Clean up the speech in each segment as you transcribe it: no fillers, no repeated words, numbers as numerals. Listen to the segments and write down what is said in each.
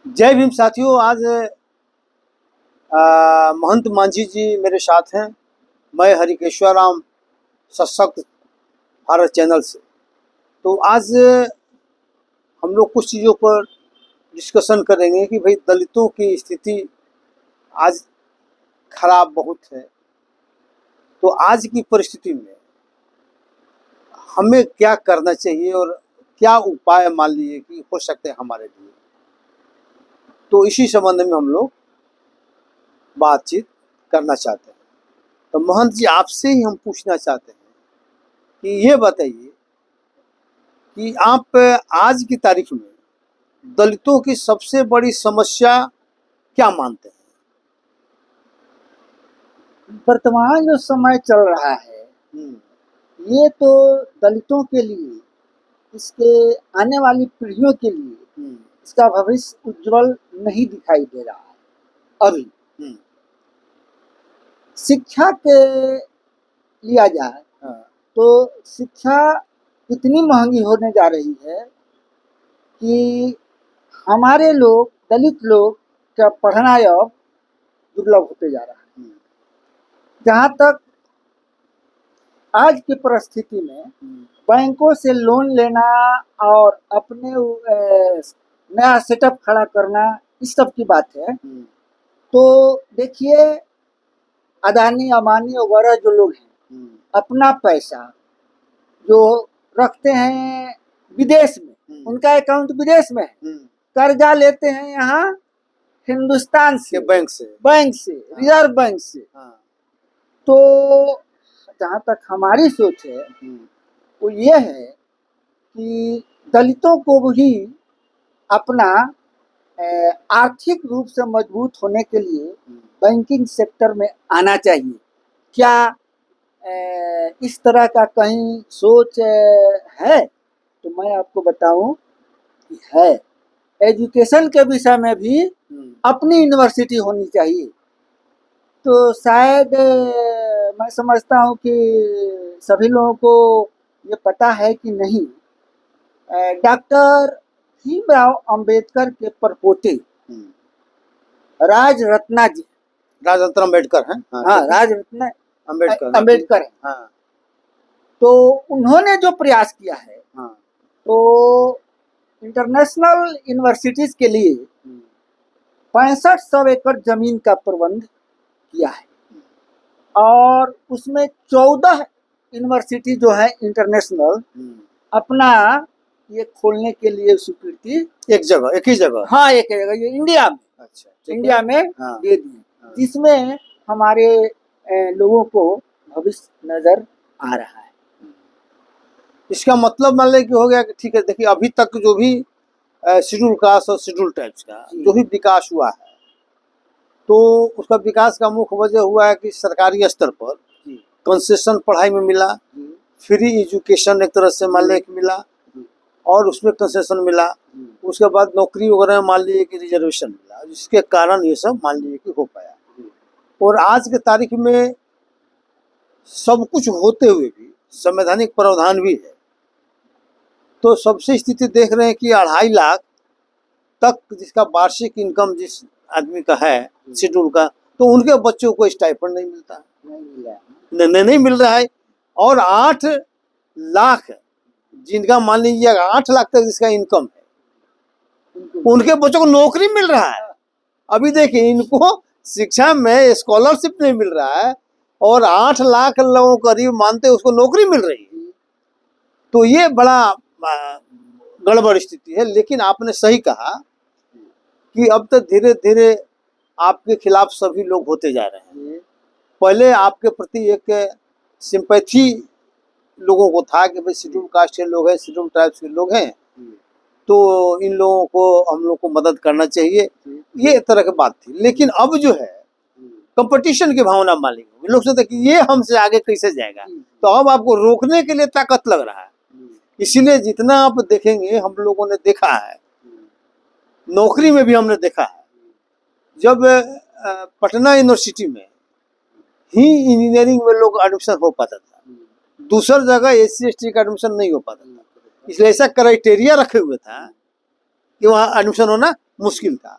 जय भीम साथियों। आज महंत मांझी जी मेरे साथ हैं। मैं हरिकेश्वराम सशक्त भारत चैनल से। तो आज हम लोग कुछ चीज़ों पर डिस्कशन करेंगे कि भाई दलितों की स्थिति आज खराब बहुत है। तो आज की परिस्थिति में हमें क्या करना चाहिए और क्या उपाय मान लीजिए कि हो सकते हैं हमारे लिए। तो इसी संबंध में हम लोग बातचीत करना चाहते हैं। तो महंत जी, आपसे ही हम पूछना चाहते हैं कि ये बताइए कि आप आज की तारीख में दलितों की सबसे बड़ी समस्या क्या मानते हैं? वर्तमान जो समय चल रहा है ये तो दलितों के लिए, इसके आने वाली पीढ़ियों के लिए इसका भविष्य उज्जवल नहीं दिखाई दे रहा है। अभी शिक्षा के लिया जाए तो शिक्षा इतनी महंगी होने जा रही है कि हमारे लोग, दलित लोग का पढ़ना अब दुर्लभ होते जा रहा है। जहाँ तक आज की परिस्थिति में बैंकों से लोन लेना और अपने नया सेटअप खड़ा करना, इस सब की बात है। तो देखिए, अदानी अमानी वगैरह जो लोग हैं अपना पैसा जो रखते हैं विदेश में, उनका अकाउंट विदेश में है, कर्जा लेते हैं यहाँ हिंदुस्तान से, बैंक से रिजर्व बैंक से। तो जहाँ तक हमारी सोच है वो ये है कि दलितों को भी अपना आर्थिक रूप से मजबूत होने के लिए बैंकिंग सेक्टर में आना चाहिए। क्या इस तरह का कहीं सोच है? तो मैं आपको बताऊं कि है। एजुकेशन के विषय में भी अपनी यूनिवर्सिटी होनी चाहिए। तो शायद मैं समझता हूँ कि सभी लोगों को ये पता है कि नहीं, डॉक्टर भीमराव अंबेडकर के परपोते राजरत्ना जी, राजरत्न अम्बेडकर हैं। हाँ, राजरत्न अम्बेडकर हैं। हाँ। तो उन्होंने जो प्रयास किया है, तो इंटरनेशनल यूनिवर्सिटीज के लिए 6500 एकड़ जमीन का प्रबंध किया है और उसमें 14 यूनिवर्सिटी जो है इंटरनेशनल अपना ये खोलने के लिए स्वीकृति एक ही जगह, हाँ, एक जगह, ये इंडिया में, अच्छा, इंडिया में दे दी, जिसमें हमारे लोगों को भविष्य नजर आ रहा है। इसका मतलब मान लें कि हो गया कि ठीक है, देखिए अभी तक जो भी शेड्यूल कास्ट और शेड्यूल ट्राइब्स का जो भी विकास हुआ है, तो उसका विकास का मुख्य वजह हुआ है कि सरकारी स्तर पर कंसेशन पढ़ाई में मिला, फ्री एजुकेशन एक तरह से मान लें कि मिला और उसमें कंसेशन मिला। उसके बाद नौकरी वगैरह में मान लीजिए कि रिजर्वेशन मिला, जिसके कारण ये सब मान लीजिए कि हो पाया। और आज के तारीख में सब कुछ होते हुए भी संवैधानिक प्रावधान भी है, तो सबसे स्थिति देख रहे हैं कि 2.5 लाख तक जिसका वार्षिक इनकम जिस आदमी का है शेड्यूल का, तो उनके बच्चों को स्टाइपेंड नहीं मिलता, नहीं मिल रहा है। और 8 लाख जिनका मान लीजिए 8 लाख तक जिसका इनकम है, उनके बच्चों को नौकरी मिल रहा है। अभी देखिए, इनको शिक्षा में स्कॉलरशिप नहीं मिल रहा है और 8 लाख लोगों को करीब मानते उसको नौकरी मिल रही है। तो ये बड़ा गड़बड़ स्थिति है। लेकिन आपने सही कहा कि अब तो धीरे धीरे आपके खिलाफ सभी लोग होते जा रहे हैं। पहले आपके प्रति एक सिंपैथी लोगों को था कि भाई शेड्यूल कास्ट के लोग हैं, शेड्यूल ट्राइब्स के लोग हैं, तो इन लोगों को हम लोग को मदद करना चाहिए, ये एक तरह की बात थी। लेकिन अब जो है कंपटीशन की भावना मालिक लोग सोचते कि ये हमसे आगे कैसे जाएगा, तो अब आपको रोकने के लिए ताकत लग रहा है। इसीलिए जितना आप देखेंगे, हम लोगों ने देखा है, नौकरी में भी हमने देखा है, जब पटना यूनिवर्सिटी में ही इंजीनियरिंग में लोग एडमिशन हो पाता था, दूसर जगह SC ST का एडमिशन नहीं हो पाता था। इसलिए ऐसा क्राइटेरिया रखे हुए था कि वहाँ एडमिशन होना मुश्किल था।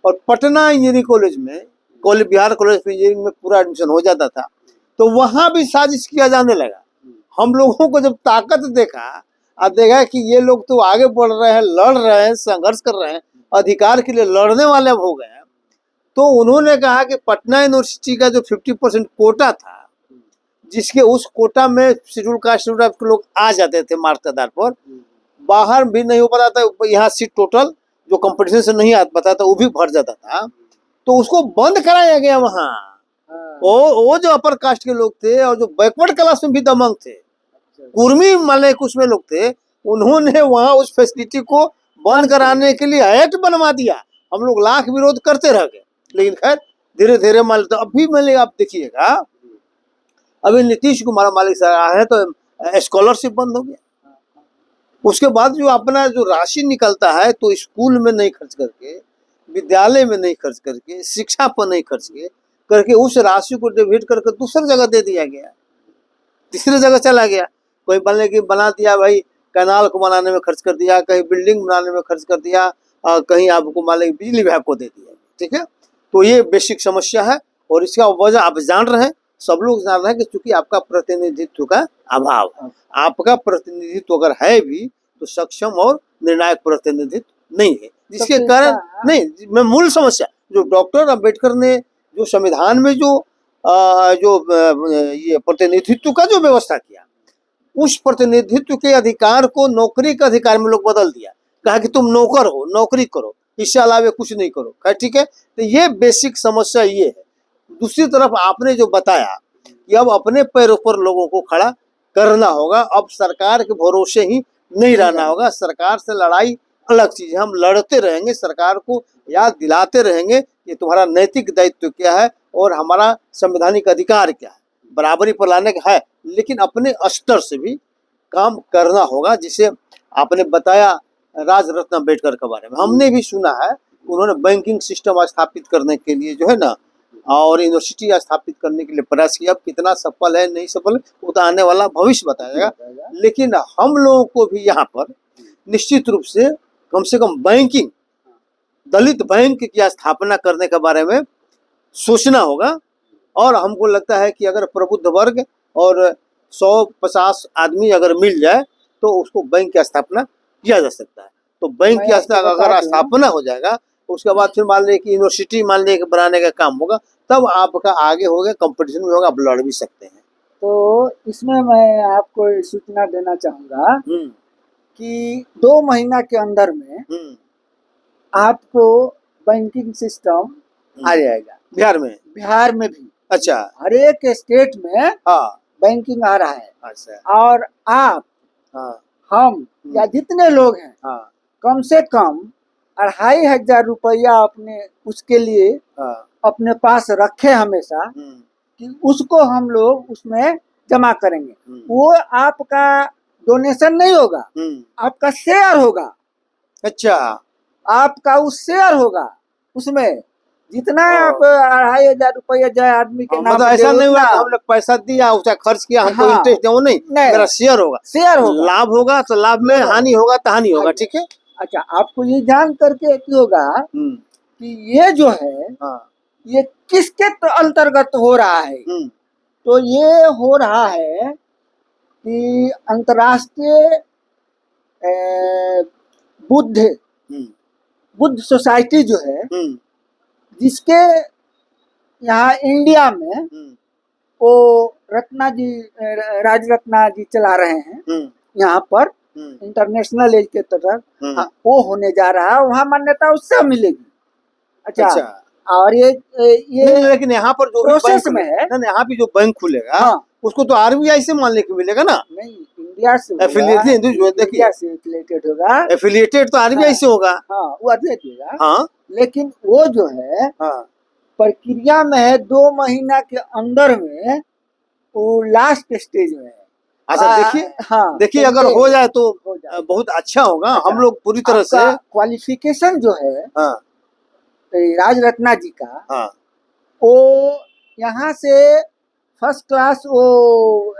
और पटना इंजीनियरिंग कॉलेज में, बिहार कॉलेज ऑफ इंजीनियरिंग में पूरा एडमिशन हो जाता था। तो वहाँ भी साजिश किया जाने लगा। हम लोगों को जब ताकत देखा और देखा कि ये लोग तो आगे बढ़ रहे हैं, लड़ रहे हैं, संघर्ष कर रहे हैं, अधिकार के लिए लड़ने वाले अब हो गए हैं, तो उन्होंने कहा कि पटना यूनिवर्सिटी का जो 50% कोटा था, जिसके उस कोटा में शेड्यूल कास्ट शेड्यूल ट्राइब के लोग आ जाते थे मार्क्स के आधार पर, बाहर भी नहीं हो पाता था, यहाँ सीट टोटल जो कंपटीशन से नहीं आ पाता था वो भी भर जाता था, तो उसको बंद कराया गया वहाँ। वो जो अपर कास्ट के लोग थे और जो बैकवर्ड क्लास में भी दमंग थे, कुर्मी माले कुछ में लोग थे, उन्होंने वहाँ उस फैसिलिटी को बंद कराने के लिए एक्ट बनवा दिया। हम लोग लाख विरोध करते रह गए, लेकिन खैर धीरे धीरे मान लो अभी मान आप देखिएगा, अभी नीतीश कुमार मालिक साहब आए तो स्कॉलरशिप बंद हो गया। उसके बाद जो अपना जो राशि निकलता है तो स्कूल में नहीं खर्च करके, विद्यालय में नहीं खर्च करके, शिक्षा पर नहीं खर्च करके उस राशि को डिवाइड करके दूसरी जगह दे दिया गया, तीसरी जगह चला गया। कोई बना दिया भाई, कैनाल को बनाने में खर्च कर दिया, कहीं बिल्डिंग बनाने में खर्च कर दिया, कहीं आपको मान लीजिए बिजली विभाग को दे दिया। ठीक है, तो ये बेसिक समस्या है और इसका वजह आप जान रहे हैं, सब लोग जान रहे हैं कि चूंकि आपका प्रतिनिधित्व का अभाव है। आपका प्रतिनिधित्व अगर है भी तो सक्षम और निर्णायक प्रतिनिधित्व नहीं है, जिसके कारण नहीं, मैं मूल समस्या जो डॉक्टर अम्बेडकर ने जो संविधान में जो ये प्रतिनिधित्व का जो व्यवस्था किया, उस प्रतिनिधित्व के अधिकार को नौकरी के अधिकार में लोग बदल दिया, कहा कि तुम नौकर हो, नौकरी करो, इससे अलावा कुछ नहीं करो। खैर ठीक है, तो ये बेसिक समस्या ये है। दूसरी तरफ आपने जो बताया कि अब अपने पैरों पर लोगों को खड़ा करना होगा, अब सरकार के भरोसे ही नहीं रहना होगा। सरकार से लड़ाई अलग चीज है, हम लड़ते रहेंगे, सरकार को याद दिलाते रहेंगे कि तुम्हारा नैतिक दायित्व क्या है और हमारा संवैधानिक अधिकार क्या है, बराबरी पर लाने का है, लेकिन अपने स्तर से भी काम करना होगा। जिसे आपने बताया राज रत्न अम्बेडकर के बारे में, हमने भी सुना है उन्होंने बैंकिंग सिस्टम स्थापित करने के लिए जो है ना, और यूनिवर्सिटी स्थापित करने के लिए प्रयास किया। अब कितना सफल है नहीं सफल है वो तो आने वाला भविष्य बताएगा, लेकिन हम लोगों को भी यहाँ पर निश्चित रूप से कम बैंकिंग, दलित बैंक की स्थापना करने के बारे में सोचना होगा। और हमको लगता है कि अगर प्रबुद्ध वर्ग और 150 आदमी अगर मिल जाए तो उसको बैंक की स्थापना किया जा सकता है। तो बैंक की अगर स्थापना हो जाएगा, उसके बाद फिर मान लिया कि यूनिवर्सिटी मान लिया कि बनाने का काम होगा, तब आपका आगे होगा, कंपटीशन भी होगा, आप लड़ भी सकते हैं। तो इसमें मैं आपको सूचना देना चाहूंगा कि 2 महीना के अंदर में आपको बैंकिंग सिस्टम आ जाएगा बिहार में भी। अच्छा, हर एक स्टेट में हाँ बैंकिंग आ रहा है। अच्छा, और आप, हाँ, हम या जितने लोग हैं, हाँ, कम से कम 2500 रुपया अपने उसके लिए हाँ, अपने पास रखे हमेशा, कि उसको हम लोग उसमें जमा करेंगे। वो आपका डोनेशन नहीं होगा, आपका शेयर होगा। अच्छा, आपका उस शेयर होगा, उसमें जितना आप 2500 रुपया जाए आदमी के नाम, मतलब ऐसा नहीं हुआ कि हमने पैसा दिया उसका खर्च किया, हमको इंटरेस्ट है, वो नहीं, मेरा शेयर होगा, लाभ होगा तो लाभ में, हानि होगा तो हानि होगा। ठीक है। अच्छा, आपको ये जान करके की होगा कि ये जो है ये किसके अंतर्गत हो रहा है। तो ये हो रहा है कि अंतर्राष्ट्रीय बुद्ध सोसाइटी जो है, जिसके यहाँ इंडिया में वो राज रत्ना जी चला रहे हैं यहाँ पर इंटरनेशनल एजुकेटर, वो होने जा रहा है। वहाँ मान्यता उससे मिलेगी। अच्छा, और ये लेकिन यहाँ पर जो प्रोसेस में है ना, यहाँ भी जो बैंक खुलेगा उसको तो आरबीआई से मान लेके मिलेगा ना, नहीं, इंडिया से एफिलिएटेड होगा। एफिलिएटेड तो आरबीआई से होगा, हाँ, वो देगा। हाँ, लेकिन वो जो है प्रक्रिया में है, 2 महीना के अंदर में वो लास्ट स्टेज में है। अच्छा, देखिए अगर हो जाए तो बहुत अच्छा होगा। हम लोग पूरी तरह से क्वालिफिकेशन जो है राज रत्ना जी का, वो यहाँ से फर्स्ट क्लास वो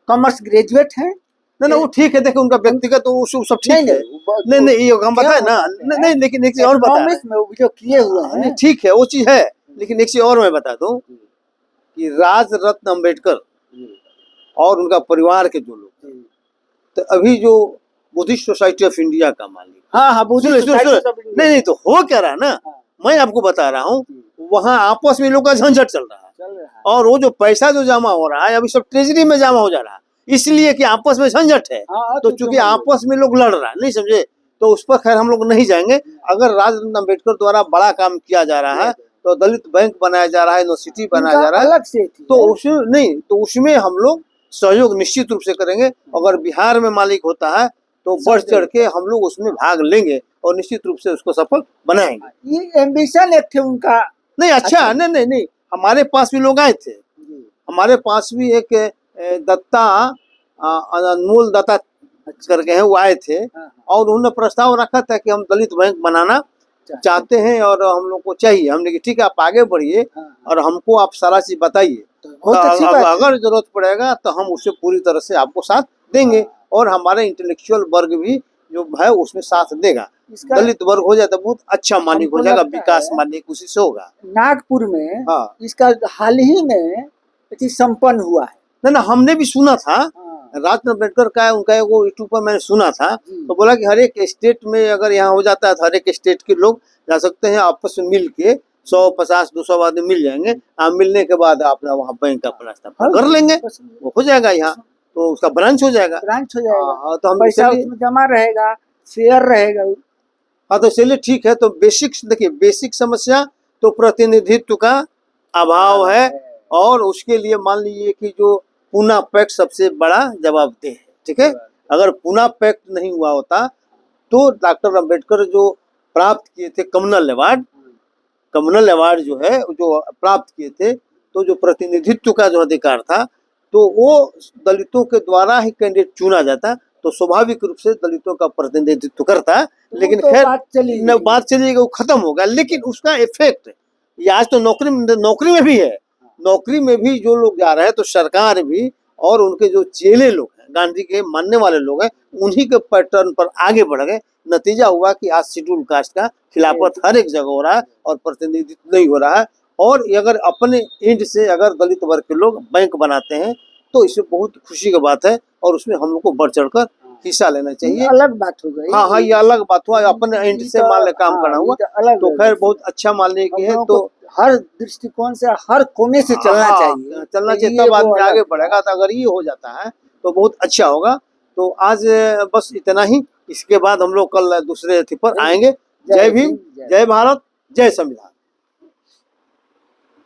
कॉमर्स ग्रेजुएट हैं, नहीं नहीं वो ठीक है, देखो उनका व्यक्तिगत तो वो सब ठीक है। नहीं नहीं ये हम बताए ना, नहीं लेकिन एक चीज और बता, में वो जो किए हुए हैं ठीक है वो चीज है, लेकिन एक चीज और मैं बता दूं कि राज रत्न अम्बेडकर और उनका परिवार के जो लोग, तो अभी जो बुद्धिस्ट सोसाइटी ऑफ इंडिया का मालिक, हाँ हाँ नहीं नहीं तो हो क्या रहा ना, मैं आपको बता रहा हूँ वहाँ आपस में लोग का झंझट चल रहा है, और वो जो पैसा जो जमा हो रहा है अभी सब ट्रेजरी में जमा हो जा रहा है, इसलिए कि आपस में झंझट है। तो चूंकि आपस में लोग लड़ रहा है, नहीं समझे, तो उस पर खैर हम लोग नहीं जाएंगे। अगर राजरत्न अम्बेडकर द्वारा बड़ा काम किया जा रहा है, तो दलित बैंक बनाया जा रहा है, यूनिवर्सिटी बनाया जा रहा है, अलग से तो उसमें नहीं, तो उसमें हम लोग सहयोग निश्चित रूप से करेंगे। अगर बिहार में मालिक होता है तो बढ़ चढ़ के हम लोग उसमें भाग लेंगे और निश्चित रूप से उसको सफल बनाएंगे। ये एम्बिशन एक थे उनका। नहीं अच्छा, नहीं नहीं नहीं, हमारे पास भी लोग आए थे, हमारे पास भी एक दत्ता अनमोल दत्ता करके हैं, वो आए थे और उन्होंने प्रस्ताव रखा था कि हम दलित बैंक बनाना चाहते हैं और हम लोग को चाहिए। हमने कहा ठीक है आप आगे बढ़िए और हमको आप सारा चीज बताइए, अगर जरूरत पड़ेगा तो हम उससे पूरी तरह से आपको साथ देंगे और हमारे इंटेलेक्चुअल वर्ग भी जो है उसमें साथ देगा। दलित वर्ग हो जाए तो बहुत अच्छा मालिक हो जाएगा, विकास मालिक उसी से होगा। नागपुर में इसका हाल ही में संपन्न हुआ है ना, ना हमने भी सुना था, राजरत्न अम्बेडकर का उनका वो यूट्यूब पर मैंने सुना था, तो बोला कि हर एक स्टेट में अगर यहाँ हो जाता है तो हर एक स्टेट के लोग जा सकते हैं, आपस में मिल के 150-200 आदमी मिल जाएंगे, मिलने के बाद अपना वहाँ बैंक का प्रस्ताव कर लेंगे, वो हो जाएगा यहाँ, तो उसका ब्रांच हो जाएगा। तो हम पैसा उसमें जमा रहेगा, शेयर रहेगा। हाँ तो चलिए ठीक है। तो बेसिक देखिए, बेसिक समस्या तो प्रतिनिधित्व का अभाव है, और उसके लिए मान लीजिए कि जो पूना पैक्ट सबसे बड़ा जवाबदेह है, ठीक है। अगर पूना पैक्ट नहीं हुआ होता तो डॉक्टर अम्बेडकर जो प्राप्त किए थे कम्युनल अवार्ड जो है जो प्राप्त किए थे, तो जो प्रतिनिधित्व का जो अधिकार था तो वो दलितों के द्वारा ही कैंडिडेट चुना जाता, तो स्वाभाविक रूप से दलितों का प्रतिनिधित्व करता। लेकिन खैर बात चली वो खत्म हो गया, लेकिन उसका इफेक्ट ये आज तो नौकरी में भी है। नौकरी में भी जो लोग जा रहे हैं तो सरकार भी और उनके जो चेले लोग हैं, गांधी के मानने वाले लोग हैं, उन्हीं के पैटर्न पर आगे बढ़ गए। नतीजा हुआ कि आज शेड्यूल कास्ट का खिलाफत हर एक जगह हो रहा है और प्रतिनिधित्व नहीं हो रहा है। और अगर अपने एंड से अगर दलित वर्ग के लोग बैंक बनाते हैं तो इसमें बहुत खुशी की बात है, और उसमें हम लोग को बढ़ चढ़कर हिस्सा लेना चाहिए। अलग बात हो गई। हाँ ये अलग बात हुआ, अपने एंड से मान ले काम करना हुआ, तो खैर बहुत अच्छा मान ले कि है। तो हर दृष्टिकोण से हर कोने से चलना चाहिए, तब आदमी आगे बढ़ेगा। तो अगर ये हो जाता है तो बहुत अच्छा होगा। तो आज बस इतना ही, इसके बाद हम लोग कल दूसरे अतिथि पर आएंगे। जय भीम, जय भारत, जय संविधान।